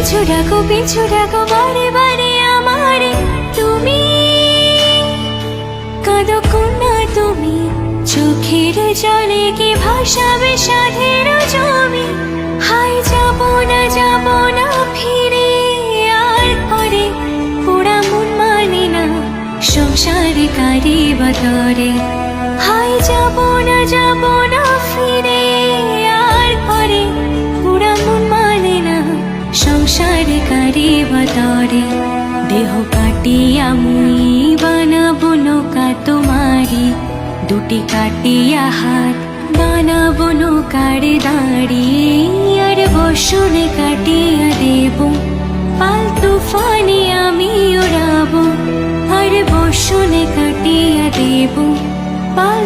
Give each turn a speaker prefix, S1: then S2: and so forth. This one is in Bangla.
S1: পিছু ডাকো বারে বারে আমারে তুমি, কাঁদো কন্যা তুমি, চোখের জলে কি ভাসাবে সাধের জমি। হাই যাব না ফিরে আর পরে, পোড়া মন মানে না সংসারে কারি বতরে। হাই যাব না ফিরে আর পরে, পোড়া মন মানে না সংসারে কারি বতরে। দেহ কাটিয়া মুই বানাবো নৌকা তোমারি, দুটি কাটিয়া হাত বানাবো নৌকার দাঁড়ি। আর বসনে কাটিয়া দেব পাল তুফানে আমি ওড়াবো, আর বসনে কাটিয়া দেব পাল